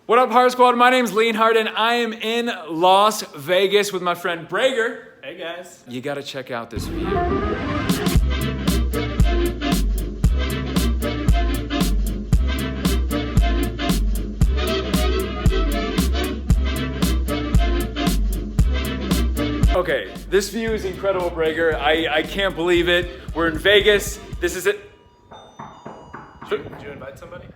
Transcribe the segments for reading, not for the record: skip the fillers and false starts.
What up, Heart Squad? My name's Leonhart, and I am in Las Vegas with my friend Brager. Hey, guys. You gotta check out this view. Okay, this view is incredible, Brager. I can't believe it. We're in Vegas. This is it. Did you invite somebody?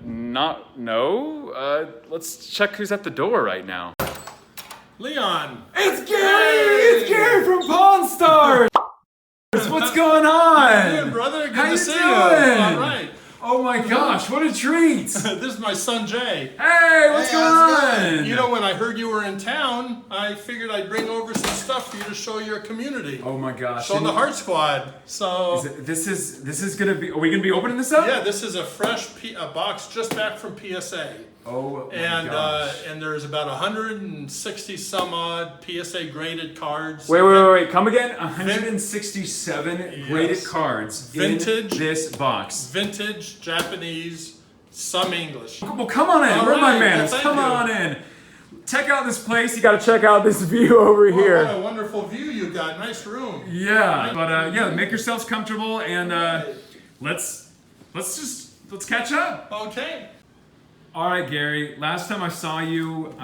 No. Let's check who's at the door right now. Leon. It's Gary! It's Gary from Pawn Stars! What's going on? How you doing, brother? Good How to you see doing? you. All right. Oh my gosh, what a treat! This is my son, Jay. Hey, what's going on? You know, when I heard you were in town, I figured I'd bring over some stuff for you to show your community. Oh my gosh. Show the Heart Squad. So This is gonna be, are we gonna be opening this up? yeah, this is a fresh box just back from PSA. Oh my And gosh. and there's about 160 some odd PSA graded cards. Wait, come again? 167 graded Yes. cards Vintage. in this box. Vintage, Japanese, some English. Well, come on in. All Where are my right, manners? well, Come thank on in. Check out this place. You gotta check out this view over Well, here. what a wonderful view you got. Nice room. Yeah, but yeah, make yourselves comfortable and let's catch up. Okay. All right, Gary. Last time I saw you,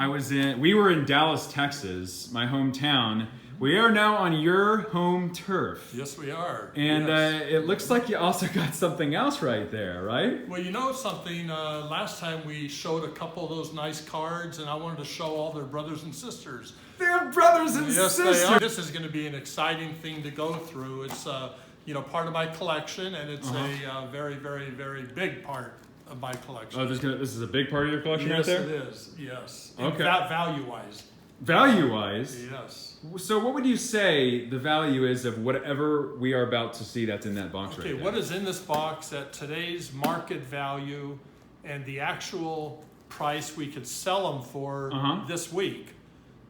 we were in Dallas, Texas, my hometown. We are now on your home turf. Yes, we are. And Yes. it looks like you also got something else right there, right? Well, you know something? Last time we showed a couple of those nice cards, and I wanted to show all their brothers and sisters. They're brothers and Yes, sisters. they are. This is going to be an exciting thing to go through. It's part of my collection, and it's a very, very, very big part of my collection. Oh, this is a big part of your collection Yes, right it there? is. Yes. Okay. Value-wise. Value-wise? Yes. So what would you say the value is of whatever we are about to see that's in that box right Okay, there? what is in this box at today's market value and the actual price we could sell them for this week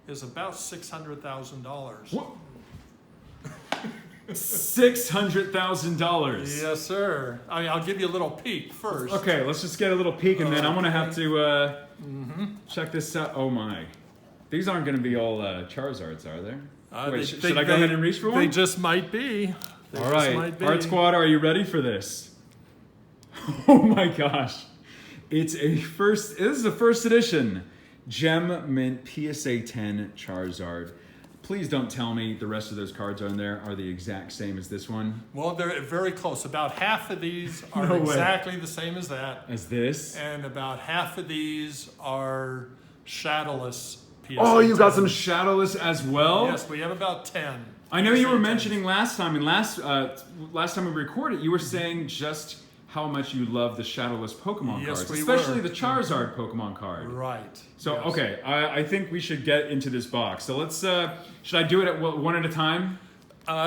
is about $600,000. What? $600,000. Yes, sir. I'll give you a little peek first. Okay, let's just get a little peek and then I'm gonna have to check this out. Oh my. These aren't gonna be all Charizards, are they? Wait, should I go ahead and reach for one? They just might be. They All just right, might be. Heart Squad, are you ready for this? Oh my gosh. This is a first edition Gem Mint PSA 10 Charizard. Please don't tell me the rest of those cards on there are the exact same as this one. Well, they're very close. About half of these are No way. exactly the same as that. As this? And about half of these are shadowless PSA. Oh, you got 10s. some shadowless as well? Yes, we have about 10. I know you were PSA 10s. mentioning last time, and last time we recorded, you were saying just how much you love the shadowless Pokemon Yes, cards, we especially were. the Charizard Pokemon card. Right. So, yes. okay, I think we should get into this box. So let's, should I do it one at a time?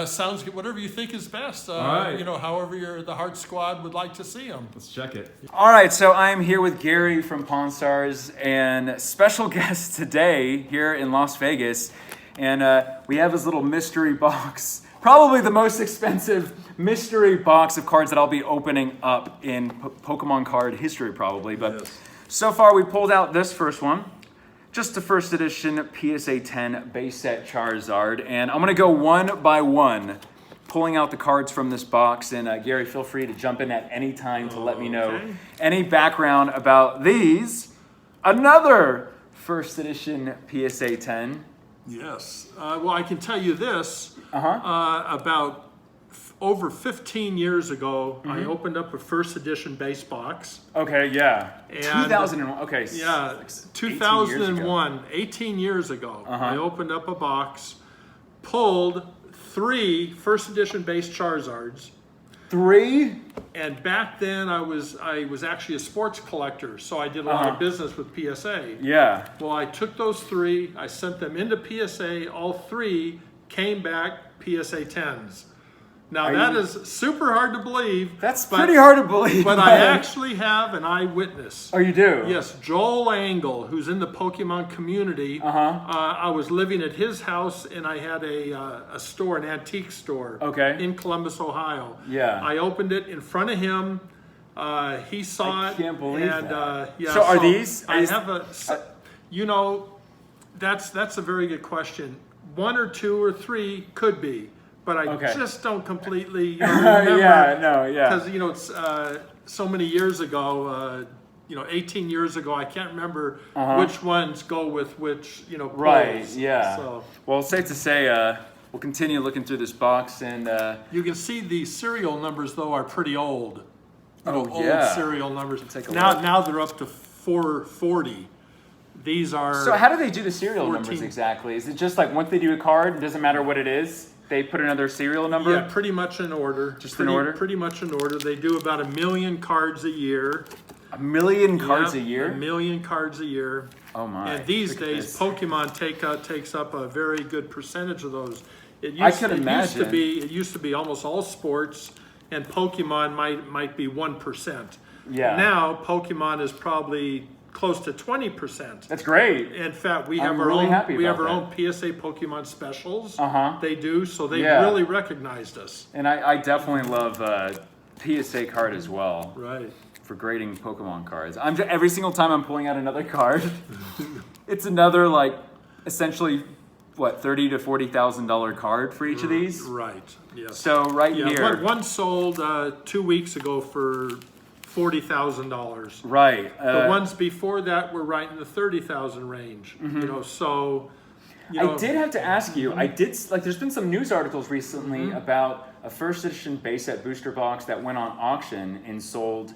Sounds good. Whatever you think is best. All right. However the Heart Squad would like to see them. Let's check it. All right, so I am here with Gary from Pawn Stars and special guest today here in Las Vegas. And we have this little mystery box, probably the most expensive mystery box of cards that I'll be opening up in Pokemon card history probably. But Yes. so far we pulled out this first one. Just the first edition PSA 10 base set Charizard. And I'm going to go one by one, pulling out the cards from this box. And Gary, feel free to jump in at any time to let me know Okay. any background about these. Another first edition PSA 10. Yes. Well, I can tell you this. About over 15 years ago, I opened up a first edition base box. Okay, yeah. And- 2001. Okay. Yeah, 2001, 18 years ago. I opened up a box, pulled 3 first edition base Charizards. 3? And back then I was actually a sports collector, so I did a lot of business with PSA. Yeah. Well, I took those 3, I sent them into PSA, all 3 came back PSA 10s. Now that is super hard to believe. That's pretty hard to believe. But I actually have an eyewitness. Oh, you do? Yes, Joel Angle, who's in the Pokemon community. I was living at his house, and I had a store, an antique store. Okay. In Columbus, Ohio. Yeah. I opened it in front of him. He saw it. I can't believe and, that. Yeah, so are these? I have a. You know, that's a very good question. 1 or 2 or 3 could be, but I just don't completely remember. Because it's so many years ago. 18 years ago, I can't remember which ones go with which, Right, polls. yeah. So, well, it's safe to say we'll continue looking through this box and... you can see the serial numbers, though, are pretty old. Old serial numbers. Now they're up to 440. These are... So how do they do the serial numbers exactly? Is it just like once they do a card, it doesn't matter what it is, they put another serial number? Yeah, pretty much in order. In order? Pretty much in order. They do about 1 million cards a year. 1 million cards a year? 1 million cards a year. Oh my. And these days, Pokemon takes up a very good percentage of those. It used to be almost all sports, and Pokemon might be 1%. Yeah. Now, Pokemon is probably close to 20%. That's great. In fact, we have our own PSA Pokemon specials. They do, so they really recognized us. And I definitely love PSA card as well. Right. For grading Pokemon cards. Every single time I'm pulling out another card, it's another essentially $30,000 to $40,000 card for each of these. Right. Yes. So here, one sold 2 weeks ago for $40,000. Right. The ones before that were right in the 30,000 range. So. I did have to ask you. There's been some news articles recently about a first edition base set booster box that went on auction and sold.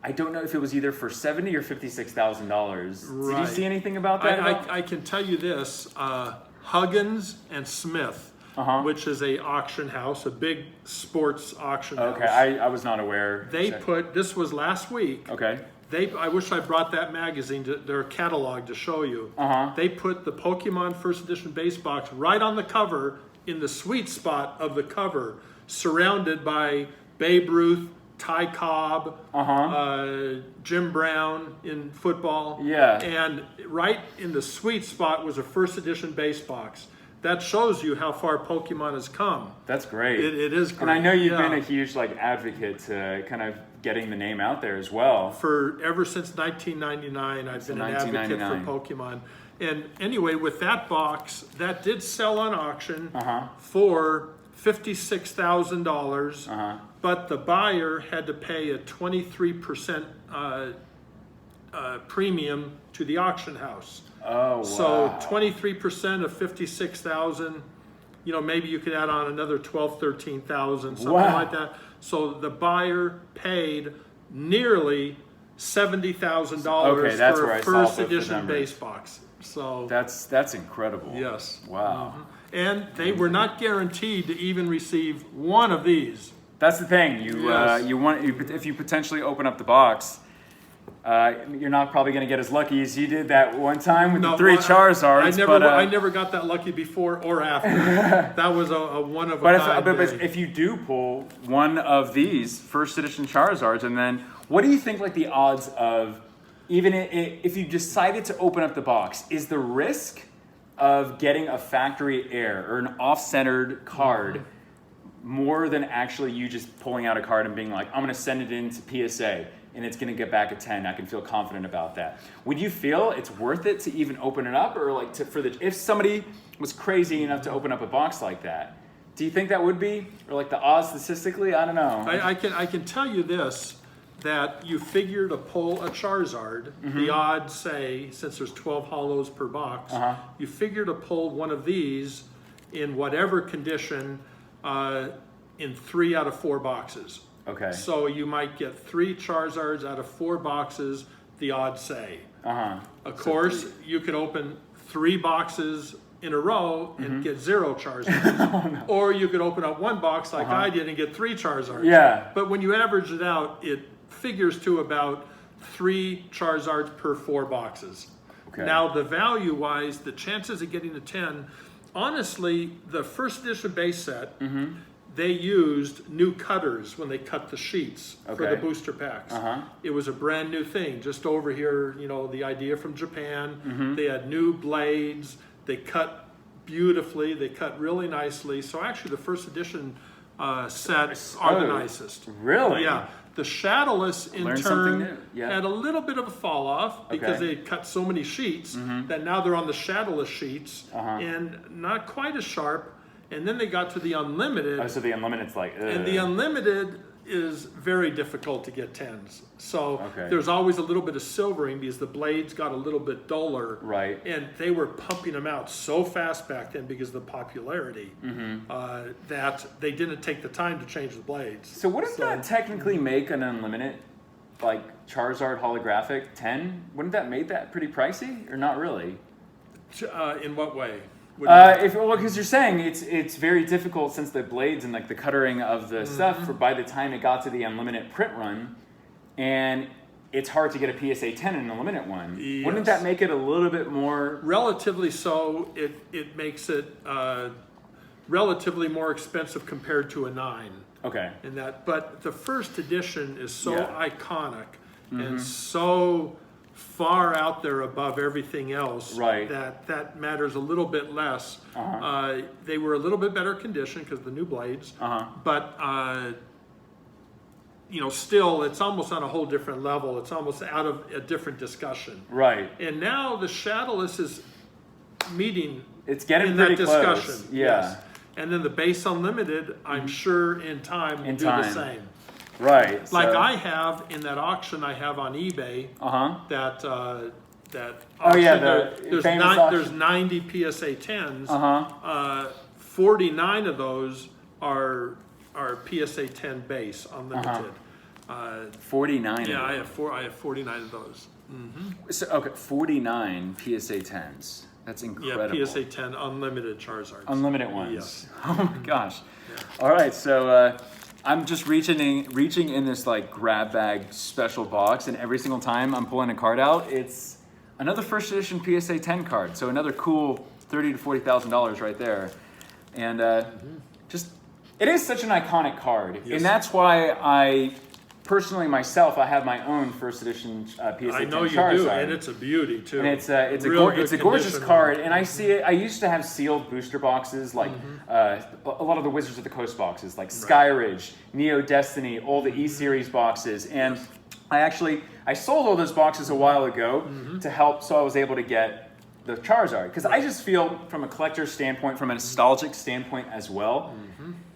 I don't know if it was either for $70,000 or $56,000. Right. Did you see anything about that? I can tell you this: Huggins and Smith, which is a auction house, a big sports auction house. Okay, I was not aware. This was last week. Okay. I wish I brought that magazine, their catalog, to show you. They put the Pokemon First Edition base box right on the cover, in the sweet spot of the cover, surrounded by Babe Ruth, Ty Cobb, Jim Brown in football. Yeah. And right in the sweet spot was a First Edition base box. That shows you how far Pokemon has come. That's great. It is great. And I know you've been a huge advocate to kind of getting the name out there as well. Ever since 1999, I've been an advocate for Pokemon. And anyway, with that box, that did sell on auction for $56,000, but the buyer had to pay a 23% premium to the auction house. Oh, wow. So 23% of 56,000, maybe you could add on another 13,000, something like that. So the buyer paid nearly $70,000 for a first edition base box. So that's incredible. Yes. Wow. And they were not guaranteed to even receive one of these. That's the thing. If you potentially open up the box, you're not probably going to get as lucky as you did that one time with the 3 Charizards. I never got that lucky before or after. That was a one of a kind. But if you do pull one of these first edition Charizards, and then what do you think the odds of, even if you decided to open up the box, is the risk of getting a factory error or an off-centered card more than actually you just pulling out a card and being like, I'm going to send it into PSA and it's going to get back a 10. I can feel confident about that. Would you feel it's worth it to even open it up, or if somebody was crazy enough to open up a box like that? Do you think that would be, or the odds statistically? I don't know. I can tell you this, that you figure to pull a Charizard, the odds say, since there's 12 hollows per box, you figure to pull one of these in whatever condition in 3 out of 4 boxes. Okay. So you might get 3 Charizards out of 4 boxes, the odds say. Of course, you could open 3 boxes in a row and get 0 Charizards. Or you could open up 1 box like I did and get 3 Charizards. Yeah. But when you average it out, it figures to about 3 Charizards per 4 boxes. Okay. Now, the value-wise, the chances of getting a 10, honestly, the first edition base set, they used new cutters when they cut the sheets for the booster packs. It was a brand new thing. Just over here, the idea from Japan. They had new blades. They cut beautifully. They cut really nicely. So actually, the first edition sets are the nicest. Really? Yeah. The shadowless, in Learn something new. turn, Yeah. had a little bit of a fall off because Okay. they had cut so many sheets that now they're on the shadowless sheets and not quite as sharp. And then they got to the unlimited, Oh, so the unlimited's like, ugh. and the unlimited is very difficult to get 10s. So Okay. there's always a little bit of silvering because the blades got a little bit duller. Right. And they were pumping them out so fast back then because of the popularity that they didn't take the time to change the blades. So wouldn't that technically make an unlimited, like Charizard holographic 10? Wouldn't that make that pretty pricey, or not really? In what way? Because you're saying it's very difficult since the blades and like the cuttering of the stuff for by the time it got to the unlimited print run, and it's hard to get a PSA 10 in an unlimited one. Yes. Wouldn't that make it a little bit more? Relatively so, it makes it relatively more expensive compared to a 9. Okay. In that, but the first edition is so Yeah. iconic and so far out there above everything else Right. that matters a little bit less. They were a little bit better condition because of the new blades, but still it's almost on a whole different level. It's almost out of a different discussion. Right. And now the shadowless is meeting It's getting in pretty that close. discussion. Yeah. Yes. And then the base unlimited, I'm sure in time will do the same. Right. Like so, I have in that auction I have on eBay, that that Oh, yeah, auction, the there's famous auction. there's 90 PSA 10s. 49 of those are PSA 10 base unlimited. 49. Yeah, of I have 49 of those. So, okay, 49 PSA 10s. That's incredible. Yeah, PSA 10 unlimited Charizards. Unlimited ones. Yes. Oh my gosh. All right, so I'm just reaching in this like grab bag special box, and every single time I'm pulling a card out, it's another first edition PSA 10 card. So another cool $30,000 to $40,000 right there, and just it is such an iconic card, Yes. and that's why I personally myself I have my own first edition PSA 10 I know you Charizard. do, and it's a beauty too. And it's a Real good gorgeous condition. card, and I see it. I used to have sealed booster boxes, like a lot of the Wizards of the Coast boxes, like Skyridge, Neo Destiny, all the E-Series boxes, and I sold all those boxes a while ago to help, so I was able to get the Charizard, because I just feel from a collector's standpoint, from a nostalgic standpoint as well,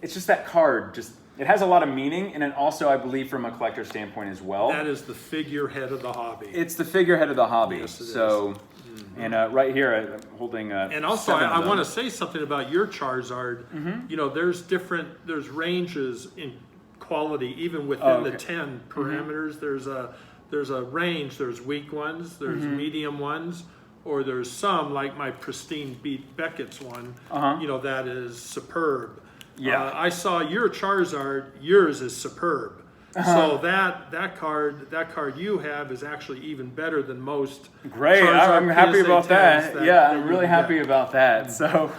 it's just that card it has a lot of meaning, and then also I believe from a collector's standpoint as well. That is the figurehead of the hobby. It's the figurehead of the hobby. Yes, it so, and right here I'm holding. And also, I want to say something about your Charizard. You know, there's ranges in quality even within the 10 parameters. There's a range. There's weak ones. There's medium ones. Or there's some like my pristine Beat Beckett's one. You know, that is superb. Yeah. I saw your Charizard. Yours is superb. So that card you have is actually even better than most. Great, Charizard I'm happy PSA about that. 10s Yeah, that I'm you really can happy get. about that. So,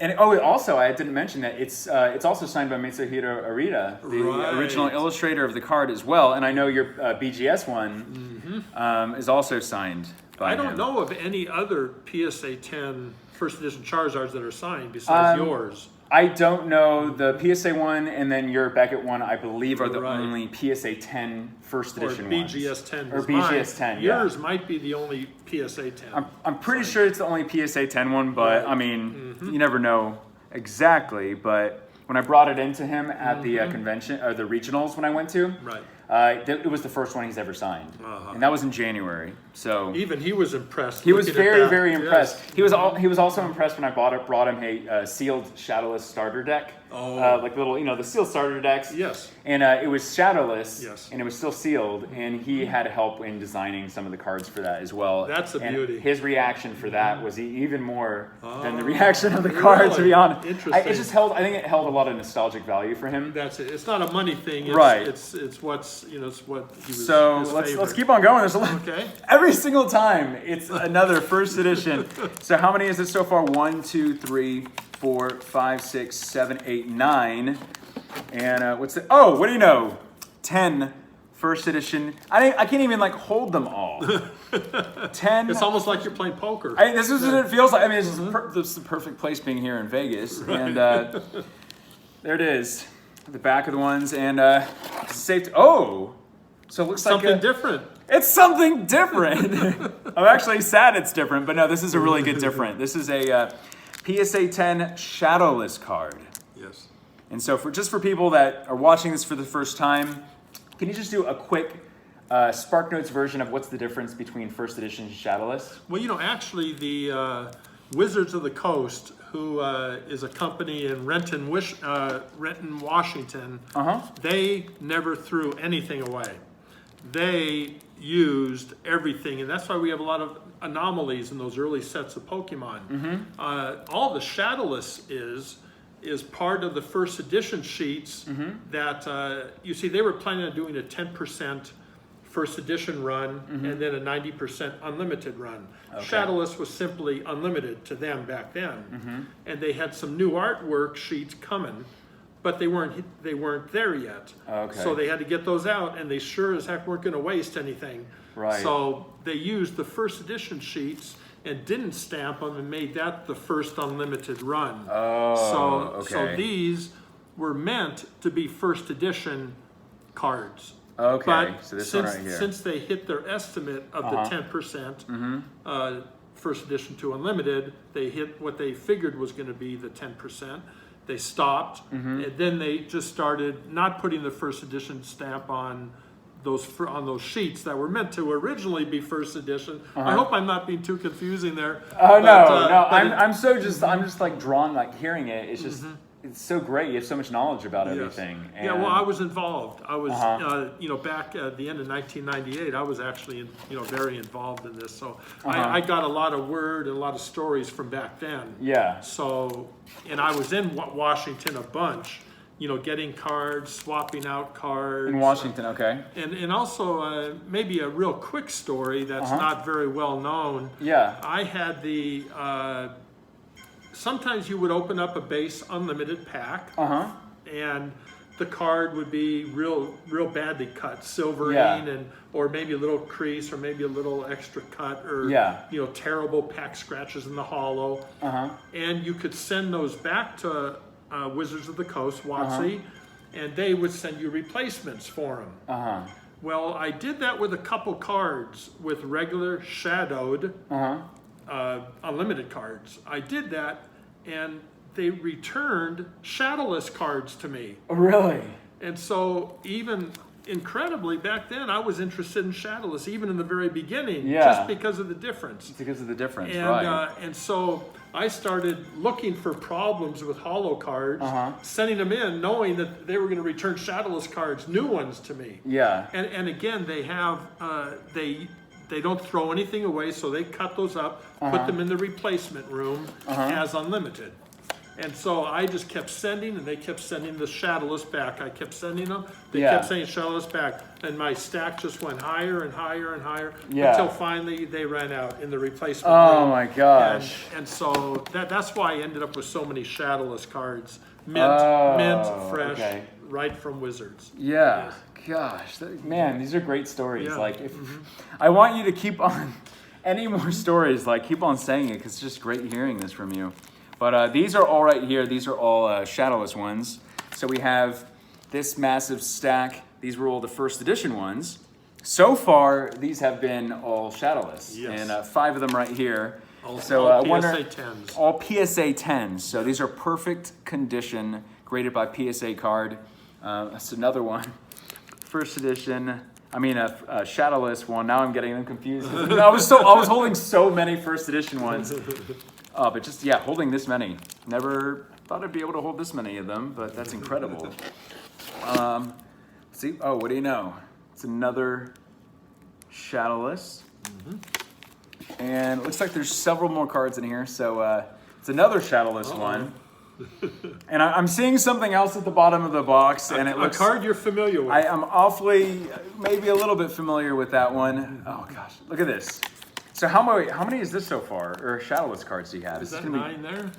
and also I didn't mention that it's also signed by Mitsuhiro Arita, the Right. original illustrator of the card as well. And I know your BGS one is also signed by I don't him. know of any other PSA 10 first edition Charizards that are signed besides yours. I don't know. The PSA one and then your Beckett one, I believe, are the Right. only PSA 10 first Or edition ones. BGS 10. Or was BGS mine. 10, yeah. Yours might be the only PSA 10. I'm pretty sure it's the only PSA 10 one, but Right. I mean, you never know exactly. But when I brought it into him at the convention, or the regionals when I went to, Right. It was the first one he's ever signed, and that was in January. So Even he was impressed. he was looking at very, that. very Yes. impressed. He was also impressed when I brought him a sealed shadowless starter deck, like little the sealed starter decks. Yes. And it was shadowless, Yes. and it was still sealed, and he had help in designing some of the cards for that as well. That's a And beauty. his reaction for that was even more than the reaction of the card, to be really? honest. Interesting. I think it held a lot of nostalgic value for him. That's it. It's not a money thing. It's, Right. It's what's it's what he was. So his let's favorite. keep on going. There's a lot. Okay. Every single time, it's another first edition. So how many is it so far? 1, 2, 3, 4, 5, 6, 7, 8, 9. And what's it? Oh, what do you know? 10 first edition. I can't even like hold them all. 10. It's almost like you're playing poker. This is what it feels like. I mean, this is the perfect place being here in Vegas. And there it is. the back of the ones, and safe. Oh, so it looks Something like different. It's something different. I'm actually sad it's different, but no, this is a really good different. This is a PSA 10 shadowless card. Yes. And so for people that are watching this for the first time, can you just do a quick SparkNotes version of what's the difference between first edition and shadowless? Well, actually, the Wizards of the Coast, who is a company in Renton, Washington, they never threw anything away. They used everything, and that's why we have a lot of anomalies in those early sets of Pokemon. All the shadowless is part of the first edition sheets that you see. They were planning on doing a 10% first edition run and then a 90% unlimited run. Okay. Shadowless was simply unlimited to them back then, and they had some new artwork sheets coming, but they weren't there yet. Okay. So they had to get those out, and they sure as heck weren't going to waste anything. Right. So they used the first edition sheets and didn't stamp them and made that the first unlimited run. So these were meant to be first edition cards. Okay, but so this one right here. Since they hit their estimate of the 10%, first edition to unlimited, they hit what they figured was going to be the 10%. They stopped, and then they just started not putting the first edition stamp on those sheets that were meant to originally be first edition. I hope I'm not being too confusing there. Oh no, I'm just like drawn, like hearing it. It's just it's so great. You have so much knowledge about everything. And yeah, well, I was involved. I was, back at the end of 1998, I was actually, very involved in this. So I got a lot of word and a lot of stories from back then. Yeah. So, and I was in Washington a bunch, getting cards, swapping out cards. In Washington, okay. And also maybe a real quick story that's not very well known. Yeah. I had the... sometimes you would open up a base unlimited pack, and the card would be real badly cut, silvering, or maybe a little crease, or maybe a little extra cut, or terrible pack scratches in the hollow. And you could send those back to Wizards of the Coast, WotC, and they would send you replacements for them. Well, I did that with a couple cards with regular shadowed. Unlimited cards. I did that, and they returned shadowless cards to me. Oh, really? And so even incredibly, back then I was interested in shadowless, even in the very beginning, just because of the difference. Because of the difference, and, right. And so I started looking for problems with holo cards, sending them in, knowing that they were going to return shadowless cards, new ones to me. Yeah. And again, they have, they don't throw anything away, so they cut those up, put them in the replacement room as unlimited. And so I just kept sending, and they kept sending the shadowless back. I kept sending them. They kept sending shadowless back. And my stack just went higher and higher and higher until finally they ran out in the replacement room. Oh my gosh. And so that's why I ended up with so many shadowless cards. Mint, fresh, right from Wizards. Yeah. Yes. Gosh, man, these are great stories. Yeah. Like, if I want you to keep on any more stories, like keep on saying it, because it's just great hearing this from you. But these are all right here. These are all shadowless ones. So we have this massive stack. These were all the first edition ones. So far, these have been all shadowless, and 5 of them right here. All PSA 10s. All PSA 10s. So these are perfect condition, graded by PSA card. That's another one. First edition. I mean, a shadowless one. Now I'm getting them confused. I was holding so many first edition ones. But just holding this many. Never thought I'd be able to hold this many of them, but that's incredible. See, what do you know? It's another shadowless. And it looks like there's several more cards in here. So it's another shadowless one. And I'm seeing something else at the bottom of the box, and it looks a card you're familiar with. I am awfully, maybe a little bit familiar with that one. Oh gosh, look at this. So how many is this so far, or shadowless cards do you have? Is that 9 there?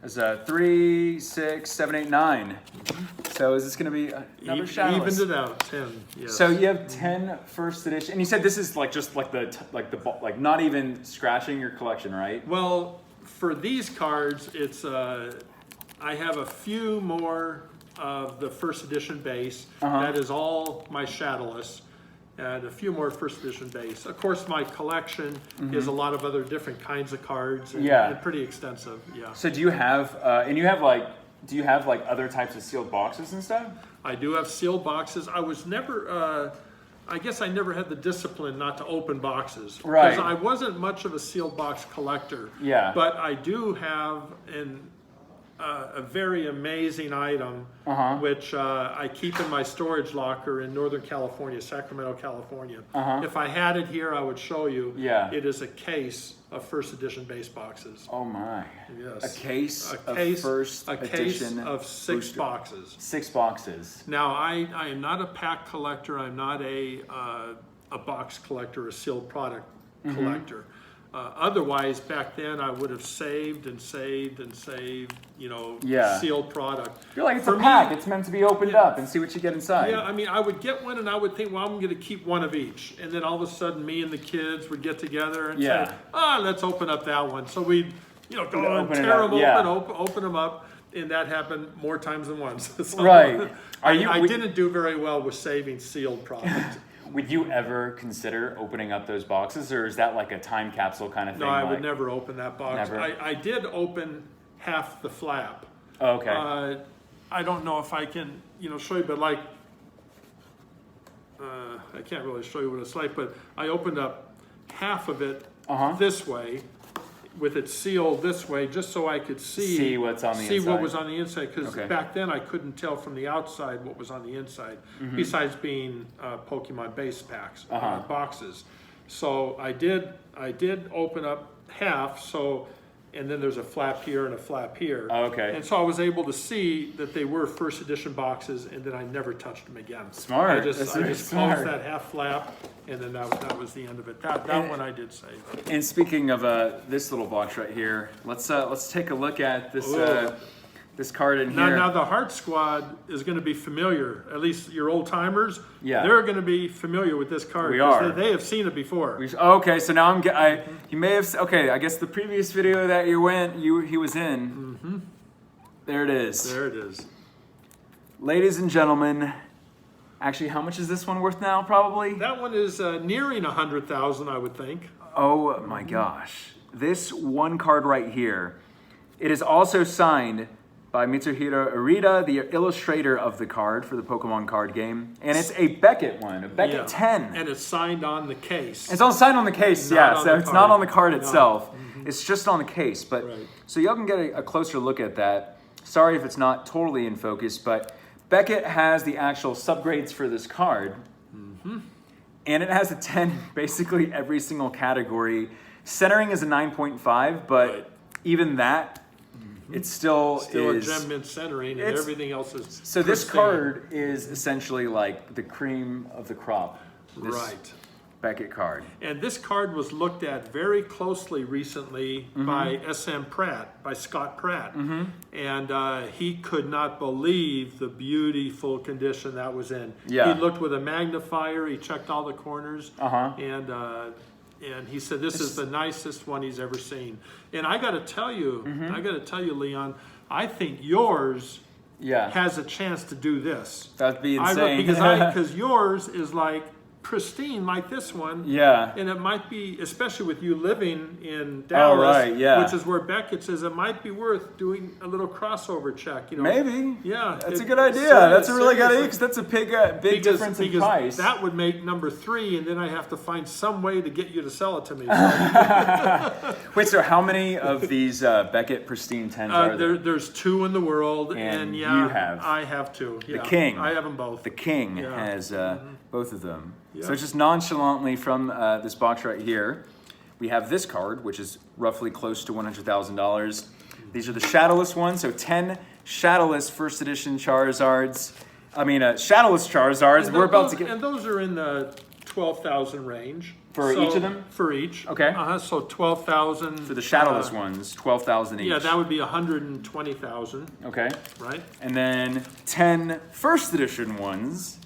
There's 3, 6, 7, 8, 9. So is this going to be another shadowless? Evened it out, 10. Yes. So you have 10 first edition, and you said this is like not even scratching your collection, right? Well, for these cards, it's I have a few more of the first edition base. That is all my shadowless, and a few more first edition base. Of course, my collection is a lot of other different kinds of cards. And pretty extensive. Yeah. So do you have do you have like other types of sealed boxes and stuff? I do have sealed boxes. I was never. I guess I never had the discipline not to open boxes. Right. Because I wasn't much of a sealed box collector. Yeah. But I do have a very amazing item, which I keep in my storage locker in Northern California, Sacramento, California. If I had it here, I would show you. Yeah. It is a case of first edition base boxes. Oh my. Yes. A case of first edition. A case of 6 boxes. 6 boxes. Now, I am not a pack collector. I'm not a box collector, a sealed product collector. Otherwise, back then, I would have saved and saved and saved, sealed product. You're like, it's a pack. It's meant to be opened up and see what you get inside. Yeah, I mean, I would get one and I would think, well, I'm going to keep one of each. And then all of a sudden, me and the kids would get together and say, let's open up that one. So we'd, go and tear them open them up. And that happened more times than once. So right. I didn't do very well with saving sealed product. Would you ever consider opening up those boxes, or is that like a time capsule kind of thing? No, I would never open that box. Never? I did open half the flap. Oh, okay. I don't know if I can, show you, but like, I can't really show you what it's like, but I opened up half of it this way, with it sealed this way, just so I could see what's on the inside. See what was on the inside, because back then I couldn't tell from the outside what was on the inside, besides being Pokemon base packs, boxes. So I did open up half, and then there's a flap here and a flap here. Okay. And so I was able to see that they were first edition boxes, and then I never touched them again. Smart. I just closed that half flap, and then that was the end of it. That one I did save. And speaking of this little box right here, let's take a look at this this card in here. Now the Heart Squad is going to be familiar. At least your old timers. Yeah. They're going to be familiar with this card. We are. They have seen it before. Okay, so now you may have. Okay, I guess the previous video that he was in. There it is. There it is. Ladies and gentlemen, actually, how much is this one worth now? Probably. That one is nearing 100,000, I would think. Oh my gosh! This one card right here. It is also signed by Mitsuhiro Arita, the illustrator of the card for the Pokemon card game. And it's a Beckett one, a Beckett 10. And it's signed on the case. It's all signed on the case, so it's not on the card itself. It's just on the case. But so y'all can get a closer look at that. Sorry if it's not totally in focus, but Beckett has the actual subgrades for this card. And it has a 10 in basically every single category. Centering is a 9.5, but even that, it's still is a gem mint centering, and everything else is so pristine. This card is essentially like the cream of the crop. This Beckett card. And this card was looked at very closely recently by by Scott Pratt. And he could not believe the beautiful condition that was in. Yeah. He looked with a magnifier, he checked all the corners, and he said, this is the nicest one he's ever seen. And I got to tell you, Leon, I think yours has a chance to do this. That'd be insane. Because yours is like pristine like this one. Yeah. And it might be, especially with you living in Dallas, which is where Beckett says it might be worth doing a little crossover check. Maybe. Yeah. That's a good idea. That's a really good idea because that's a big difference in price. That would make number 3, and then I have to find some way to get you to sell it to me. Wait, so how many of these Beckett Pristine 10s are there? There's 2 in the world, and you have. I have 2. Yeah. The King. I have them both. The King has both of them. Yep. So just nonchalantly from this box right here, we have this card, which is roughly close to $100,000. These are the Shadowless ones, so 10 Shadowless first edition Charizards. Shadowless Charizards. We're about to get... And those are in the 12,000 range. For each of them? For each. Okay. So 12,000. For the Shadowless ones, 12,000 each. Yeah, that would be 120,000. Okay. Right. And then 10 first edition ones.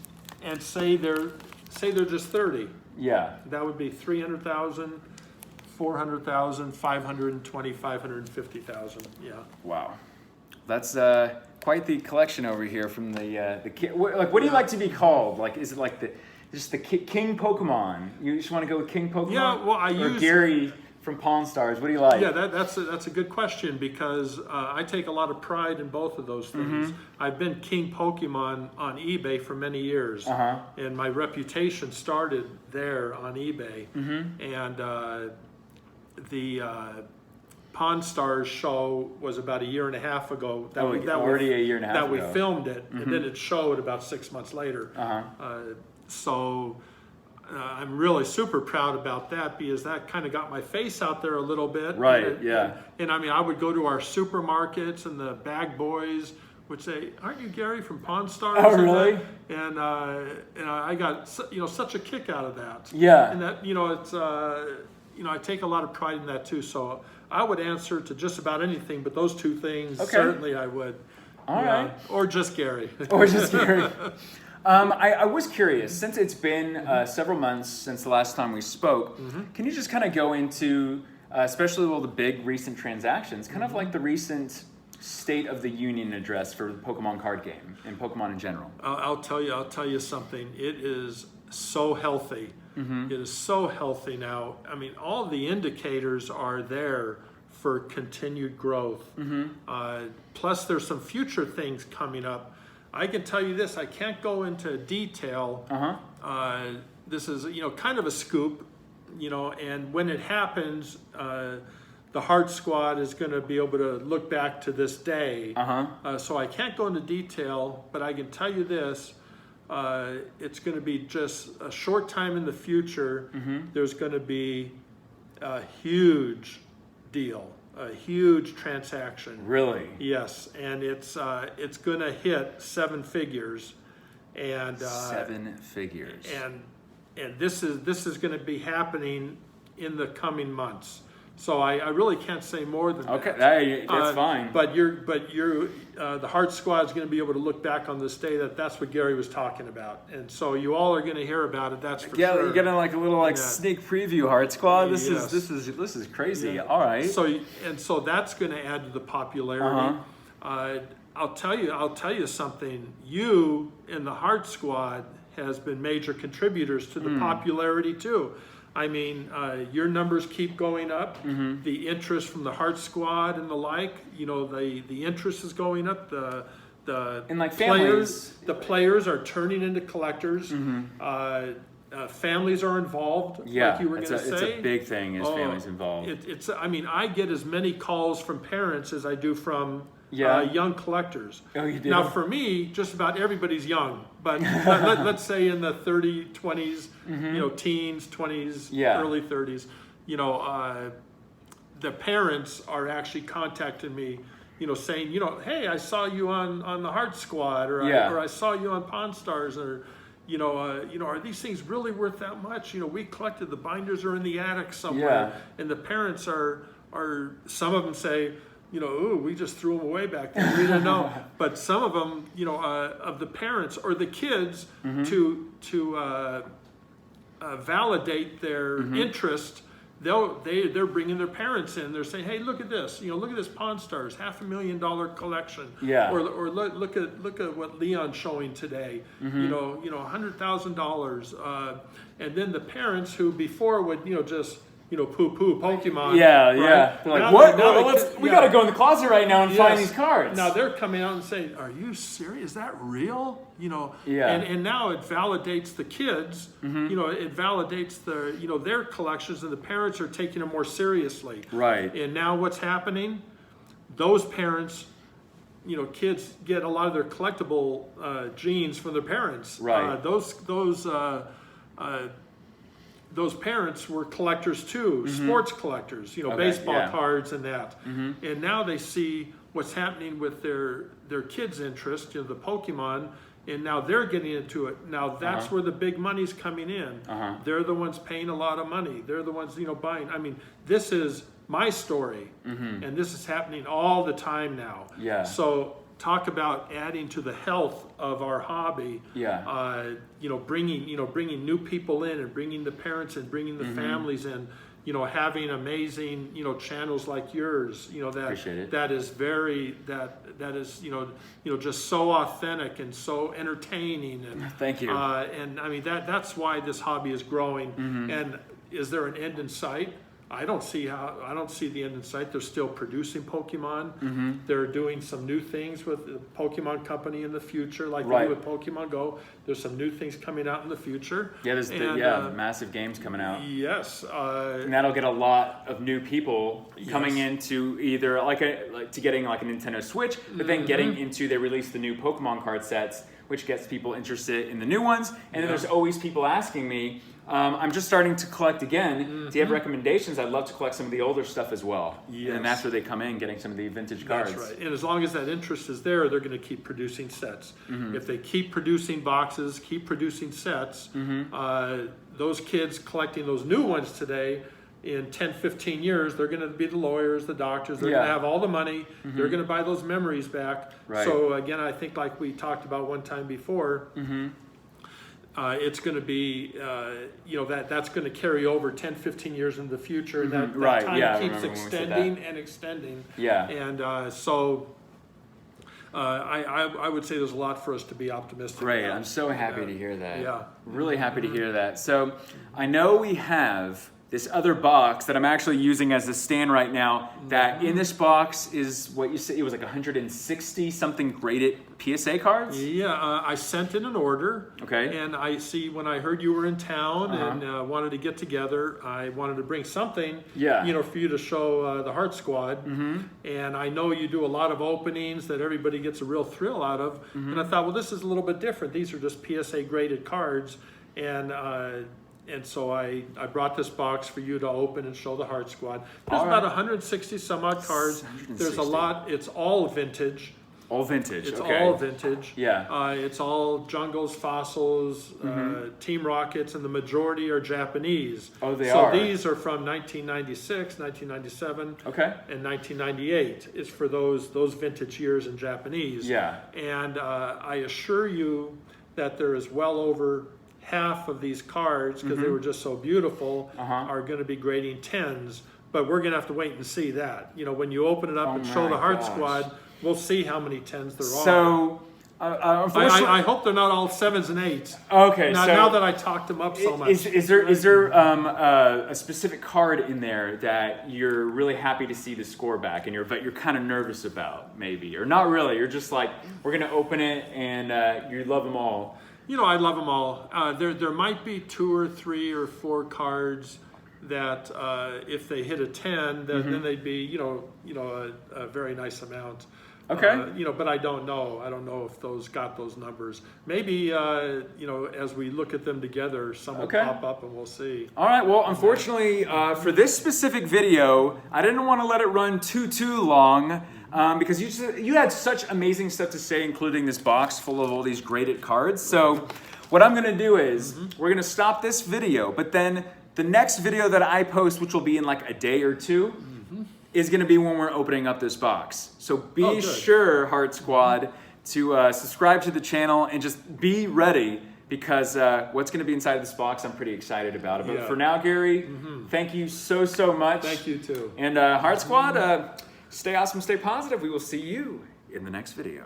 And say they're just 30. Yeah. That would be 300,000, 400,000, 520, 550,000. Yeah. Wow. That's quite the collection over here from the kid. What do you like to be called? Like, is it like the King Pokemon? You just want to go with King Pokemon? Yeah, well, or Gary from Pawn Stars. What do you like? Yeah, that's a good question because I take a lot of pride in both of those things. I've been King Pokemon on eBay for many years, and my reputation started there on eBay. And the Pawn Stars show was about a year and a half ago. Already a year and a half that ago. we filmed it, and then it showed about 6 months later. So I'm really super proud about that because that kind of got my face out there a little bit. Right, yeah. And I mean, I would go to our supermarkets and the bag boys would say, "Aren't you Gary from Pawn Stars?" Oh, really? And I got such a kick out of that. Yeah. And that it's I take a lot of pride in that too. So I would answer to just about anything, but those two things certainly I would. All right. Or just Gary. Or just Gary. I was curious, since it's been several months since the last time we spoke, can you just kind of go into, especially all the big recent transactions, kind of like the recent State of the Union address for the Pokemon card game and Pokemon in general? I'll tell you something. It is so healthy. It is so healthy now. I mean, all the indicators are there for continued growth. Plus, there's some future things coming up. I can tell you this, I can't go into detail. This is, kind of a scoop, and when it happens, the Heart Squad is going to be able to look back to this day. So I can't go into detail, but I can tell you this, it's going to be just a short time in the future. There's going to be a huge deal. A huge transaction. Really? Yes, and it's going to hit 7 figures, and 7 figures. And this is going to be happening in the coming months. So I really can't say more than that. Okay, that's fine. But the Heart Squad is going to be able to look back on this day that's what Gary was talking about, and so you all are going to hear about it. That's for sure. Yeah, you're getting like a little sneak preview, Heart Squad. This is crazy. Yeah. All right. So that's going to add to the popularity. I'll tell you something. You in the Heart Squad has been major contributors to the popularity too. I mean, your numbers keep going up. The interest from the Heart Squad and the like, the interest is going up. And like families, the players are turning into collectors. Families are involved. Yeah, like you were going to say. It's a big thing. Is families involved? I mean, I get as many calls from parents as I do from young collectors. Oh, you do? Now, for me, just about everybody's young, but let's say in the 30s, 20s, teens, 20s, early 30s, the parents are actually contacting me, saying, hey, I saw you on the Heart Squad, or I saw you on Pawn Stars, or are these things really worth that much? We collected, the binders are in the attic somewhere, and the parents are some of them say, ooh, we just threw them away back then. We didn't know. But some of them, of the parents or the kids to validate their interest, they're bringing their parents in. They're saying, hey, look at this. Look at this Pawn Stars, $500,000 collection. Yeah. Or look at what Leon's showing today. $100,000. And then the parents who before would just poo-poo Pokemon. Yeah, right? yeah. They're like, now what? We got to go in the closet right now and find these cards. Now they're coming out and saying, are you serious? Is that real? And now it validates the kids. It validates their collections, and the parents are taking them more seriously. Right. And now what's happening? Those parents, kids get a lot of their collectible genes from their parents. Right. Those parents were collectors too, sports collectors, baseball cards and that. And now they see what's happening with their kids' interest, the Pokemon, and now they're getting into it. Now that's where the big money's coming in. They're the ones paying a lot of money. They're the ones, buying. I mean, this is my story, and this is happening all the time now. Yeah. So talk about adding to the health of our hobby. Bringing new people in and bringing the parents and bringing the families in, having amazing, channels like yours, Appreciate it. that is very, that is, just so authentic and so entertaining. And Thank you. And I mean, that's why this hobby is growing. And is there an end in sight? I don't see the end in sight. They're still producing Pokemon. They're doing some new things with the Pokemon Company in the future, like they do with Pokemon Go. There's some new things coming out in the future. Yeah, there's massive games coming out. Yes, and that'll get a lot of new people coming into either to getting like a Nintendo Switch, but then getting into, they release the new Pokemon card sets, which gets people interested in the new ones. And then there's always people asking me, I'm just starting to collect again. Do you have recommendations? I'd love to collect some of the older stuff as well. Yes. And that's where they come in, getting some of the vintage cards. That's right. And as long as that interest is there, they're going to keep producing sets. If they keep producing boxes, keep producing sets, those kids collecting those new ones today, in 10, 15 years, they're going to be the lawyers, the doctors. They're going to have all the money. They're going to buy those memories back. Right. So again, I think like we talked about one time before, it's going to be, that's going to carry over 10, 15 years into the future. And that time keeps extending and extending. Yeah. And so I would say there's a lot for us to be optimistic Great. about. I'm so happy to hear that. Yeah. Really happy to hear that. So I know we have this other box that I'm actually using as a stand right now, that in this box is what you said, it was like 160 something graded PSA cards? Yeah, I sent in an order. Okay. And I see when I heard you were in town and wanted to get together, I wanted to bring something, for you to show the Heart Squad. And I know you do a lot of openings that everybody gets a real thrill out of. And I thought, well, this is a little bit different. These are just PSA graded cards. And so I brought this box for you to open and show the Heart Squad. There's about 160 some odd cards. 160. There's a lot. It's all vintage. All vintage. It's all vintage. Yeah. It's all Jungles, Fossils, Team Rockets, and the majority are Japanese. Oh, they are. So these are from 1996, 1997, and 1998. It's for those vintage years in Japanese. Yeah. And I assure you that there is well over half of these cards, because they were just so beautiful, are going to be grading 10s, but we're going to have to wait and see that. When you open it up and show the Heart Squad, we'll see how many 10s there are. So, unfortunately, I hope they're not all 7s and 8s. Okay, now that I talked them up so much. Is there a specific card in there that you're really happy to see the score back, and but you're kind of nervous about, maybe, or not really? You're just like, we're going to open it, and you love them all. I love them all. There might be 2 or 3 or 4 cards that if they hit a 10, then they'd be a very nice amount. Okay. But I don't know. I don't know if those got those numbers. Maybe as we look at them together, some will pop up and we'll see. All right. Well, unfortunately, for this specific video, I didn't want to let it run too long. Because you had such amazing stuff to say, including this box full of all these graded cards. So what I'm going to do is we're going to stop this video, but then the next video that I post, which will be in like a day or two, is going to be when we're opening up this box. So be sure, Heart Squad, to subscribe to the channel and just be ready, because what's going to be inside of this box, I'm pretty excited about it. But for now, Gary, thank you so much. Thank you too. And Heart Squad, stay awesome, stay positive. We will see you in the next video.